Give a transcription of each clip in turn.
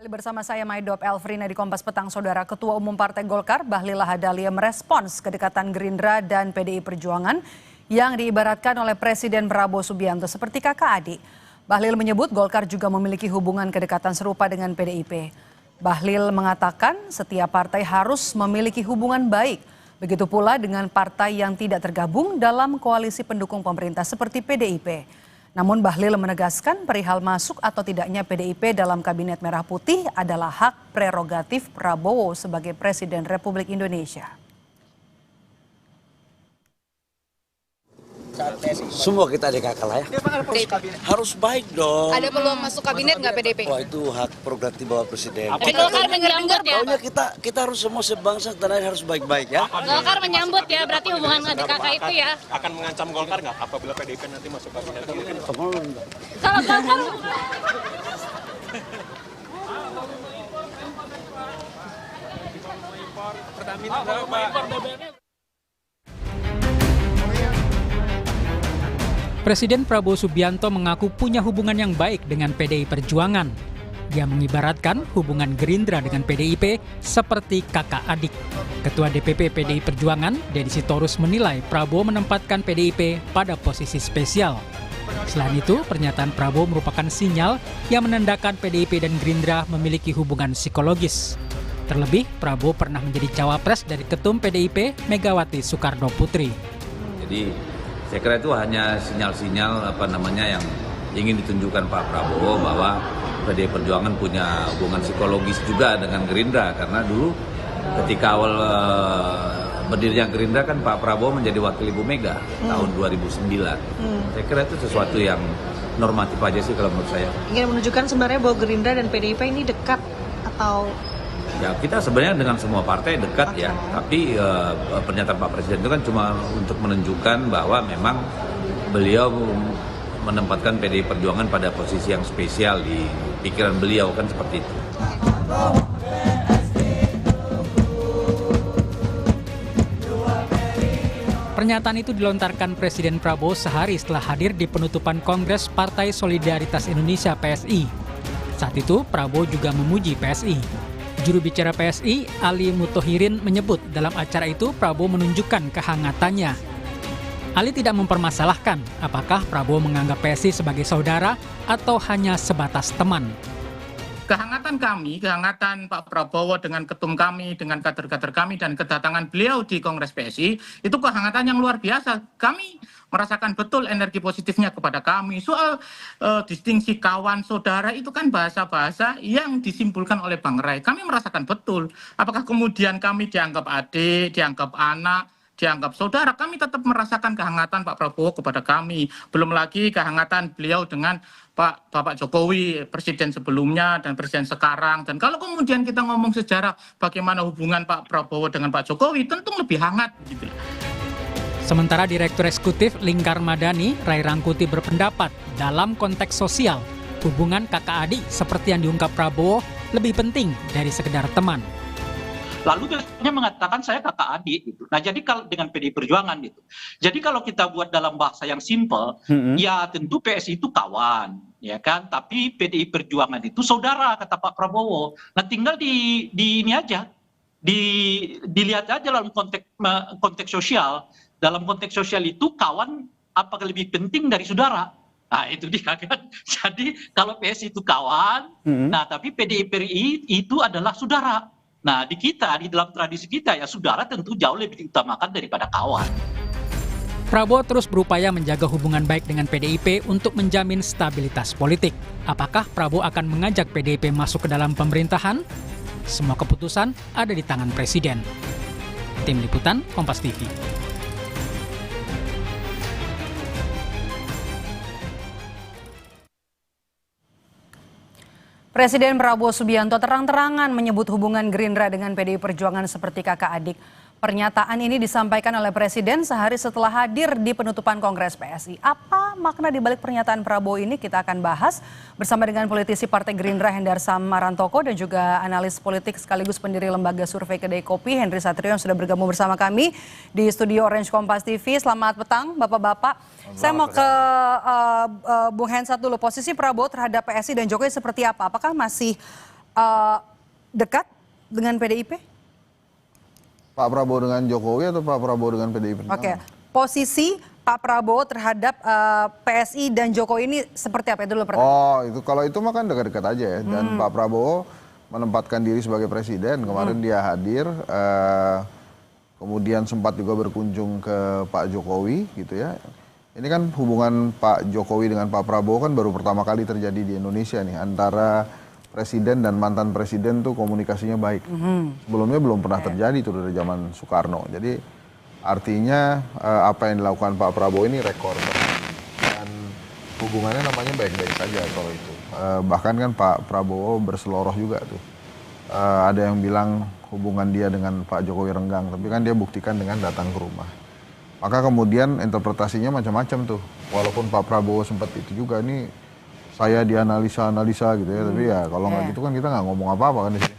Bersama saya Maidop Elfrina di Kompas Petang, Saudara. Ketua Umum Partai Golkar, Bahlil Lahadalia, merespons kedekatan Gerindra dan PDI Perjuangan yang diibaratkan oleh Presiden Prabowo Subianto seperti kakak adik. Bahlil menyebut Golkar juga memiliki hubungan kedekatan serupa dengan PDIP. Bahlil mengatakan setiap partai harus memiliki hubungan baik. Begitu pula dengan partai yang tidak tergabung dalam koalisi pendukung pemerintah seperti PDIP. Namun Bahlil menegaskan perihal masuk atau tidaknya PDIP dalam Kabinet Merah Putih adalah hak prerogatif Prabowo sebagai Presiden Republik Indonesia. Semua kita adik kakak lah ya. Harus baik dong. Ada peluang masuk kabinet nggak PDIP? Wah, itu hak prerogatif Bapak Presiden. Golkar menyambut ya? Pokoknya kita harus semua sebangsa tanah air harus baik-baik ya. Golkar menyambut ya, berarti hubungan adik kakak itu ya? Akan mengancam Golkar nggak apabila PDIP nanti masuk kabinet? Kalau Golkar... Presiden Prabowo Subianto mengaku punya hubungan yang baik dengan PDI Perjuangan. Dia mengibaratkan hubungan Gerindra dengan PDIP seperti kakak adik. Ketua DPP PDI Perjuangan, Deddy Sitorus, menilai Prabowo menempatkan PDIP pada posisi spesial. Selain itu, pernyataan Prabowo merupakan sinyal yang menandakan PDIP dan Gerindra memiliki hubungan psikologis. Terlebih, Prabowo pernah menjadi cawapres dari Ketum PDIP Megawati Soekarno Putri. Jadi saya kira itu hanya sinyal-sinyal yang ingin ditunjukkan Pak Prabowo bahwa PDI Perjuangan punya hubungan psikologis juga dengan Gerindra, karena dulu ketika awal berdirinya Gerindra kan Pak Prabowo menjadi wakil Ibu Mega tahun 2009. Saya kira itu sesuatu yang normatif aja sih kalau menurut saya. Ingin menunjukkan sebenarnya bahwa Gerindra dan PDIP ini dekat atau... Ya, kita sebenarnya dengan semua partai dekat ya, tapi pernyataan Pak Presiden itu kan cuma untuk menunjukkan bahwa memang beliau menempatkan PDI Perjuangan pada posisi yang spesial di pikiran beliau, kan seperti itu. Pernyataan itu dilontarkan Presiden Prabowo sehari setelah hadir di penutupan Kongres Partai Solidaritas Indonesia (PSI). Saat itu Prabowo juga memuji PSI. Juru bicara PSI, Ali Mutohirin, menyebut dalam acara itu Prabowo menunjukkan kehangatannya. Ali tidak mempermasalahkan apakah Prabowo menganggap PSI sebagai saudara atau hanya sebatas teman. Kehangatan kami, kehangatan Pak Prabowo dengan ketum kami, dengan kader-kader kami, dan kedatangan beliau di Kongres PSI, itu kehangatan yang luar biasa. Kami merasakan betul energi positifnya kepada kami. Soal distingsi kawan, saudara, itu kan bahasa-bahasa yang disimpulkan oleh Bang Ray. Kami merasakan betul. Apakah kemudian kami dianggap adik, dianggap anak, dianggap saudara, kami tetap merasakan kehangatan Pak Prabowo kepada kami. Belum lagi kehangatan beliau dengan Bapak Jokowi, presiden sebelumnya dan presiden sekarang. Dan kalau kemudian kita ngomong sejarah bagaimana hubungan Pak Prabowo dengan Pak Jokowi, tentu lebih hangat gitu. Sementara Direktur Eksekutif Lingkar Madani, Ray Rangkuti, berpendapat dalam konteks sosial, hubungan kakak adik seperti yang diungkap Prabowo lebih penting dari sekedar teman. Lalu biasanya mengatakan saya kakak adik gitu. Nah, jadi kalau dengan PDI Perjuangan gitu. Jadi kalau kita buat dalam bahasa yang simpel, ya tentu PSI itu kawan, ya kan? Tapi PDI Perjuangan itu saudara, kata Pak Prabowo. Nah, tinggal di ini aja. Dilihat aja dalam konteks sosial. Dalam konteks sosial itu kawan apakah lebih penting dari saudara? Nah, itu dia kan. Jadi kalau PSI itu kawan, nah tapi PDI itu adalah saudara. Nah, di dalam tradisi kita ya, saudara tentu jauh lebih diutamakan daripada kawan. Prabowo terus berupaya menjaga hubungan baik dengan PDIP untuk menjamin stabilitas politik. Apakah Prabowo akan mengajak PDIP masuk ke dalam pemerintahan? Semua keputusan ada di tangan Presiden. Tim Liputan, Kompas TV. Presiden Prabowo Subianto terang-terangan menyebut hubungan Gerindra dengan PDI Perjuangan seperti kakak adik. Pernyataan ini disampaikan oleh Presiden sehari setelah hadir di penutupan Kongres PSI. Apa makna di balik pernyataan Prabowo ini? Kita akan bahas bersama dengan politisi Partai Gerindra Hendar Sam Marantoko dan juga analis politik sekaligus pendiri lembaga survei Kedai Kopi Henry Satrio yang sudah bergabung bersama kami di studio Orange Kompas TV. Selamat petang Bapak-Bapak. Saya mau ke Bung Hensat dulu. Posisi Prabowo terhadap PSI dan Jokowi seperti apa? Apakah masih dekat dengan PDIP? Pak Prabowo dengan Jokowi atau Pak Prabowo dengan PDI Perjuangan? Oke, posisi Pak Prabowo terhadap PSI dan Jokowi ini seperti apa itu dulu pertanyaan? Oh, itu kalau itu mah kan dekat-dekat aja ya. Dan Pak Prabowo menempatkan diri sebagai presiden. Kemarin dia hadir, kemudian sempat juga berkunjung ke Pak Jokowi gitu ya. Ini kan hubungan Pak Jokowi dengan Pak Prabowo kan baru pertama kali terjadi di Indonesia nih, antara presiden dan mantan presiden tuh komunikasinya baik. Sebelumnya belum pernah terjadi tuh dari zaman Soekarno. Jadi artinya apa yang dilakukan Pak Prabowo ini rekor. Dan hubungannya namanya baik-baik saja kalau itu. Bahkan kan Pak Prabowo berseloroh juga tuh. Ada yang bilang hubungan dia dengan Pak Jokowi renggang, tapi kan dia buktikan dengan datang ke rumah. Maka kemudian interpretasinya macam-macam tuh. Walaupun Pak Prabowo sempat itu juga nih, saya dianalisa gitu ya, tapi ya kalau nggak gitu kan kita nggak ngomong apa-apa kan di sini.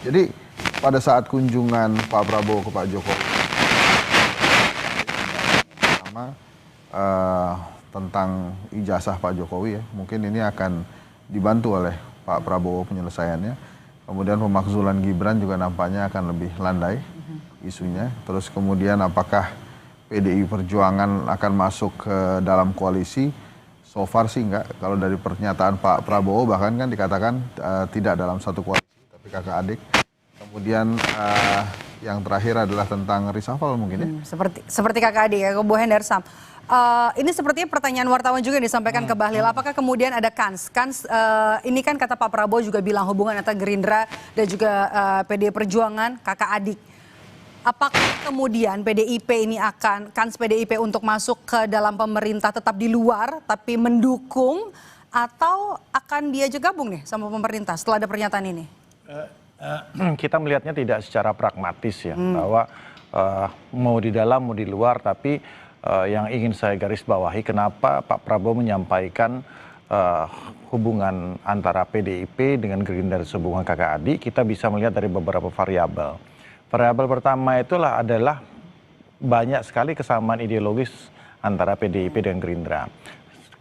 Jadi pada saat kunjungan Pak Prabowo ke Pak Jokowi, pertama tentang ijazah Pak Jokowi ya, mungkin ini akan dibantu oleh Pak Prabowo penyelesaiannya. Kemudian pemakzulan Gibran juga nampaknya akan lebih landai isunya. Terus kemudian apakah PDI Perjuangan akan masuk ke dalam koalisi? So far sih enggak. Kalau dari pernyataan Pak Prabowo bahkan kan dikatakan tidak dalam satu koalisi, tapi kakak adik. Kemudian yang terakhir adalah tentang reshuffle mungkin ya. Seperti kakak adik ya, Bu Hendarsam. Ini sepertinya pertanyaan wartawan juga yang disampaikan ke Bahlil. Apakah kemudian ada kans? Ini kan kata Pak Prabowo juga bilang hubungan antara Gerindra dan juga PDI Perjuangan kakak adik. Apakah kemudian PDIP ini kans PDIP untuk masuk ke dalam pemerintah tetap di luar tapi mendukung, atau akan diajak gabung nih sama pemerintah setelah ada pernyataan ini? Kita melihatnya tidak secara pragmatis ya, bahwa mau di dalam mau di luar, tapi yang ingin saya garis bawahi kenapa Pak Prabowo menyampaikan hubungan antara PDIP dengan Gerindra hubungan kakak adik, kita bisa melihat dari beberapa variabel. Variabel pertama adalah banyak sekali kesamaan ideologis antara PDIP dan Gerindra.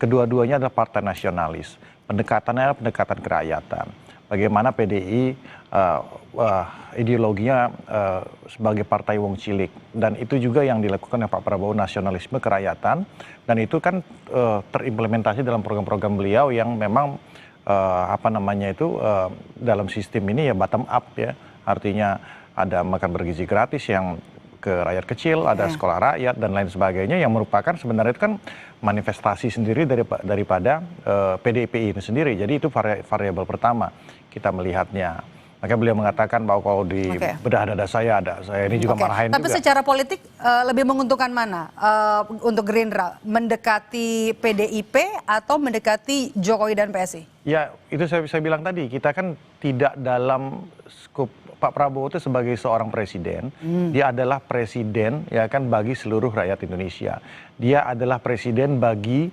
Kedua-duanya adalah partai nasionalis. Pendekatannya adalah pendekatan kerakyatan. Bagaimana PDI ideologinya sebagai partai wong cilik. Dan itu juga yang dilakukan oleh Pak Prabowo, nasionalisme kerakyatan. Dan itu kan terimplementasi dalam program-program beliau yang memang dalam sistem ini ya bottom up ya. Artinya ada makan bergizi gratis yang ke rakyat kecil, ada sekolah rakyat dan lain sebagainya, yang merupakan sebenarnya itu kan manifestasi sendiri daripada PDIP ini sendiri. Jadi itu variabel pertama kita melihatnya. Makanya beliau mengatakan bahwa kalau di bedah dada saya ini juga marahin juga. Tapi secara politik lebih menguntungkan mana untuk Gerindra? Mendekati PDIP atau mendekati Jokowi dan PSI? Ya itu saya bilang tadi, kita kan tidak dalam skup Pak Prabowo itu sebagai seorang presiden, dia adalah presiden ya kan bagi seluruh rakyat Indonesia. Dia adalah presiden bagi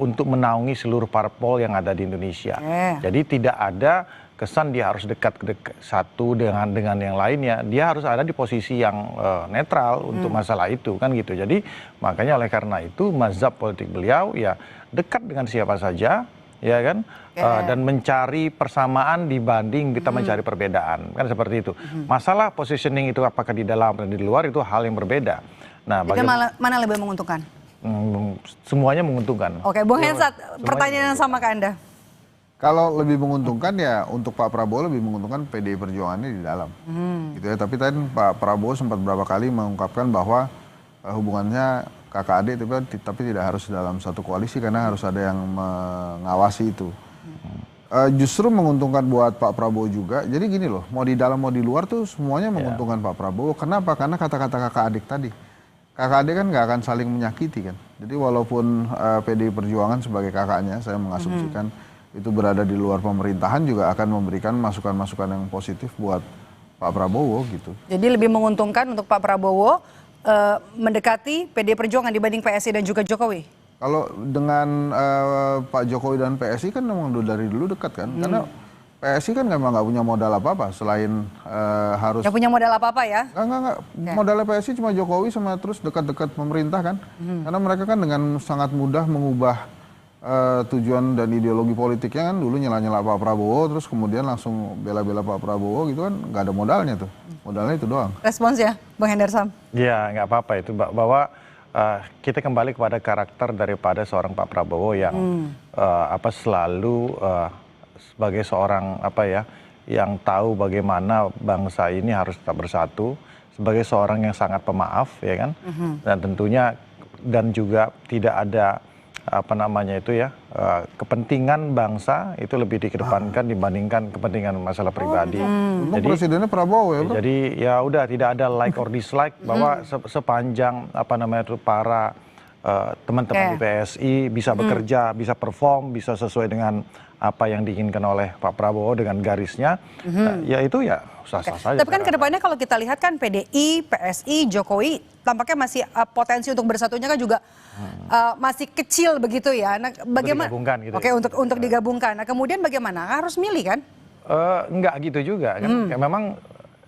untuk menaungi seluruh parpol yang ada di Indonesia. Jadi tidak ada kesan dia harus dekat satu dengan yang lainnya. Dia harus ada di posisi yang netral untuk masalah itu kan gitu. Jadi makanya oleh karena itu mazhab politik beliau ya dekat dengan siapa saja. Ya kan, dan mencari persamaan dibanding kita mencari perbedaan, kan seperti itu. Masalah positioning itu apakah di dalam dan di luar itu hal yang berbeda. Nah, mana lebih menguntungkan? Semuanya menguntungkan. Oke, Bung Hensat, pertanyaan yang sama ke Anda. Kalau lebih menguntungkan ya untuk Pak Prabowo lebih menguntungkan PDI Perjuangannya di dalam, gitu ya. Tapi tadi Pak Prabowo sempat beberapa kali mengungkapkan bahwa hubungannya kakak adik tapi tidak harus dalam satu koalisi karena harus ada yang mengawasi itu. Justru menguntungkan buat Pak Prabowo juga. Jadi gini loh, mau di dalam mau di luar tuh semuanya menguntungkan Pak Prabowo. Kenapa? Karena kata-kata kakak adik tadi. Kakak adik kan nggak akan saling menyakiti kan. Jadi walaupun PDI Perjuangan sebagai kakaknya, saya mengasumsikan itu berada di luar pemerintahan juga akan memberikan masukan-masukan yang positif buat Pak Prabowo gitu. Jadi lebih menguntungkan untuk Pak Prabowo mendekati PDI Perjuangan dibanding PSI dan juga Jokowi? Kalau dengan Pak Jokowi dan PSI kan memang dari dulu dekat kan, karena PSI kan memang nggak punya modal apa-apa selain harus. Nggak punya modal apa-apa ya? Nggak. Modalnya PSI cuma Jokowi sama terus dekat-dekat pemerintah kan, karena mereka kan dengan sangat mudah mengubah tujuan dan ideologi politiknya kan dulu nyela-nyela Pak Prabowo, terus kemudian langsung bela-bela Pak Prabowo gitu kan, nggak ada modalnya tuh. Modalnya itu doang. Responsnya, Bang Hendarsam? Ya, nggak apa-apa itu, bahwa kita kembali kepada karakter daripada seorang Pak Prabowo yang selalu sebagai seorang yang tahu bagaimana bangsa ini harus tetap bersatu, sebagai seorang yang sangat pemaaf, ya kan, dan tentunya dan juga tidak ada kepentingan bangsa itu lebih dikedepankan dibandingkan kepentingan masalah pribadi. Jadi presidennya Prabowo ya, Bro? Jadi ya udah tidak ada like or dislike, bahwa sepanjang para teman-teman di PSI bisa bekerja, bisa perform, bisa sesuai dengan apa yang diinginkan oleh Pak Prabowo dengan garisnya, ya itu ya sah-sah saja. Tapi kan kedepannya kalau kita lihat kan PDI, PSI, Jokowi tampaknya masih potensi untuk bersatunya kan juga masih kecil begitu ya. Nah, bagaimana? Digabungkan gitu. Oke, untuk digabungkan. Nah, kemudian bagaimana? Harus milih kan? Enggak gitu juga kan. Kayak memang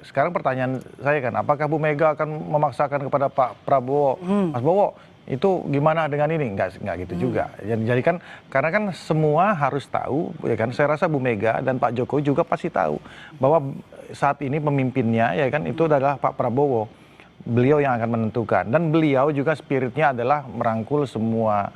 sekarang pertanyaan saya kan, apakah Bu Mega akan memaksakan kepada Pak Prabowo, Mas Bowo, itu gimana dengan ini? Enggak gitu juga. Jadi kan karena kan semua harus tahu, ya kan. Saya rasa Bu Mega dan Pak Jokowi juga pasti tahu bahwa saat ini pemimpinnya, ya kan, itu adalah Pak Prabowo. Beliau yang akan menentukan, dan beliau juga spiritnya adalah merangkul semua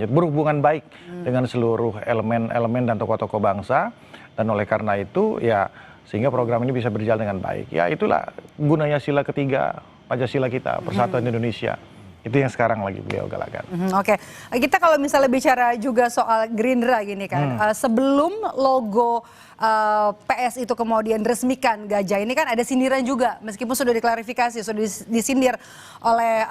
berhubungan baik dengan seluruh elemen dan tokoh-tokoh bangsa, dan oleh karena itu ya sehingga program ini bisa berjalan dengan baik. Ya itulah gunanya sila ketiga Pancasila kita, Persatuan Indonesia. Itu yang sekarang lagi beliau galakan. Oke, kita kalau misalnya bicara juga soal Gerindra gini kan, sebelum logo PS itu kemudian resmikan gajah ini kan ada sindiran juga, meskipun sudah diklarifikasi, sudah disindir oleh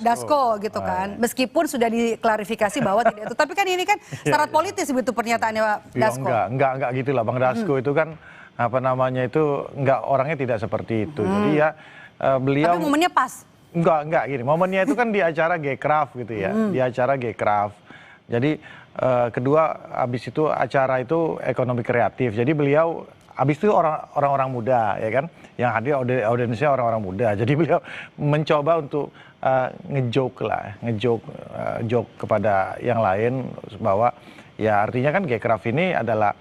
Dasko gitu kan, meskipun sudah diklarifikasi bahwa tidak itu, tapi kan ini kan syarat politis begitu pernyataannya Pak Dasko. Enggak gitu lah Bang Dasko itu kan enggak, orangnya tidak seperti itu. Jadi ya beliau. Tapi momennya pas. Enggak gini, momennya itu kan di acara G-Craft gitu ya, di acara G-Craft. Jadi kedua habis itu acara itu ekonomi kreatif. Jadi beliau habis itu orang-orang muda, ya kan, yang hadir audiensnya orang-orang muda. Jadi beliau mencoba untuk ngejoke kepada yang lain bahwa ya artinya kan G-Craft ini adalah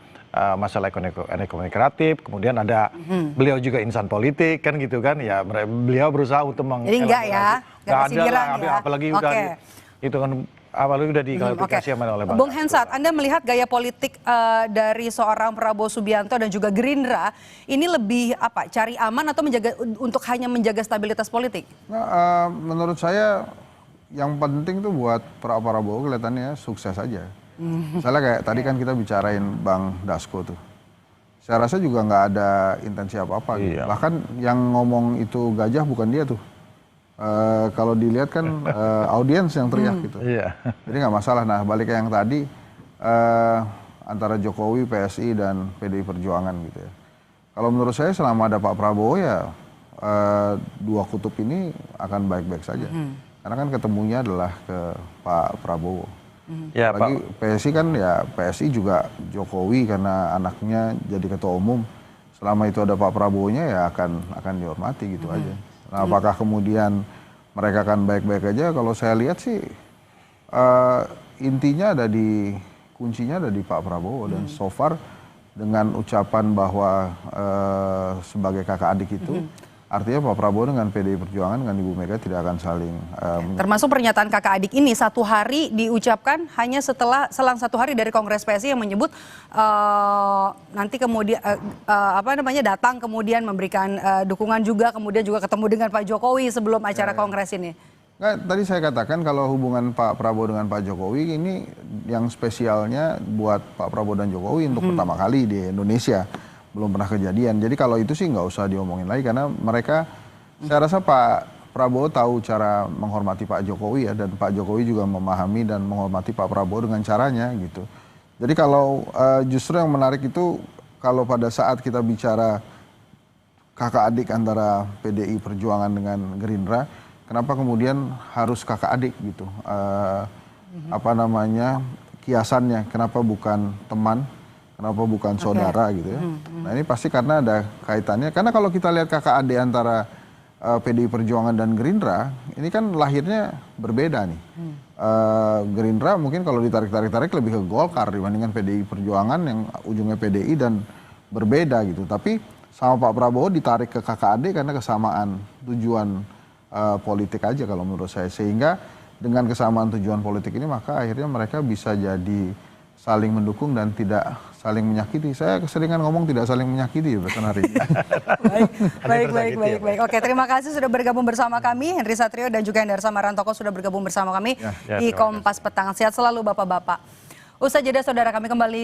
masalah ekonomi kreatif, kemudian ada beliau juga insan politik kan gitu kan, ya beliau berusaha untuk jadi enggak ya, enggak ada lah, ya. Apalagi udah itu kan apalagi udah diklarifikasi oleh Bang. Bung Hensat, Anda melihat gaya politik dari seorang Prabowo Subianto dan juga Gerindra ini lebih cari aman atau hanya menjaga stabilitas politik? Nah, menurut saya yang penting tuh buat Prabowo kelihatannya sukses aja. Misalnya kayak tadi kan kita bicarain Bang Dasko tuh. Saya rasa juga nggak ada intensi apa-apa gitu. Bahkan yang ngomong itu gajah bukan dia tuh. Kalau dilihat kan audiens yang teriak gitu. Jadi nggak masalah. Nah balik ke yang tadi antara Jokowi, PSI dan PDI Perjuangan gitu ya. Kalau menurut saya selama ada Pak Prabowo ya dua kutub ini akan baik-baik saja. Karena kan ketemunya adalah ke Pak Prabowo. Ya, lagi PSI kan ya PSI juga Jokowi karena anaknya jadi ketua umum. Selama itu ada Pak Prabowo-nya ya akan dihormati gitu aja. Nah, apakah kemudian mereka akan baik-baik aja? Kalau saya lihat sih intinya kuncinya ada di Pak Prabowo, dan so far dengan ucapan bahwa sebagai kakak adik itu artinya Pak Prabowo dengan PDI Perjuangan dengan Ibu Mega tidak akan saling termasuk pernyataan kakak adik ini 1 hari diucapkan hanya selang 1 hari dari Kongres PSI yang menyebut nanti kemudian datang kemudian memberikan dukungan juga, kemudian juga ketemu dengan Pak Jokowi sebelum acara Kongres ini. Nah, tadi saya katakan kalau hubungan Pak Prabowo dengan Pak Jokowi ini yang spesialnya buat Pak Prabowo dan Jokowi untuk pertama kali di Indonesia. Belum pernah kejadian. Jadi kalau itu sih nggak usah diomongin lagi karena mereka, saya rasa Pak Prabowo tahu cara menghormati Pak Jokowi ya, dan Pak Jokowi juga memahami dan menghormati Pak Prabowo dengan caranya gitu. Jadi kalau justru yang menarik itu kalau pada saat kita bicara kakak adik antara PDI Perjuangan dengan Gerindra, kenapa kemudian harus kakak adik gitu? Kiasannya, kenapa bukan teman? Kenapa bukan saudara gitu ya? Nah ini pasti karena ada kaitannya. Karena kalau kita lihat kakak adik antara PDI Perjuangan dan Gerindra, ini kan lahirnya berbeda nih. Gerindra mungkin kalau ditarik-tarik lebih ke Golkar dibandingkan PDI Perjuangan yang ujungnya PDI dan berbeda gitu. Tapi sama Pak Prabowo ditarik ke KKAD karena kesamaan tujuan politik aja kalau menurut saya. Sehingga dengan kesamaan tujuan politik ini maka akhirnya mereka bisa jadi saling mendukung dan tidak saling menyakiti. Saya keseringan ngomong tidak saling menyakiti hari ini. Baik. Oke, terima kasih sudah bergabung bersama kami. Henry Satrio dan juga Hendarsa Marantoko sudah bergabung bersama kami di Kompas Petang. Sehat selalu Bapak-Bapak. Usai jeda saudara, kami kembali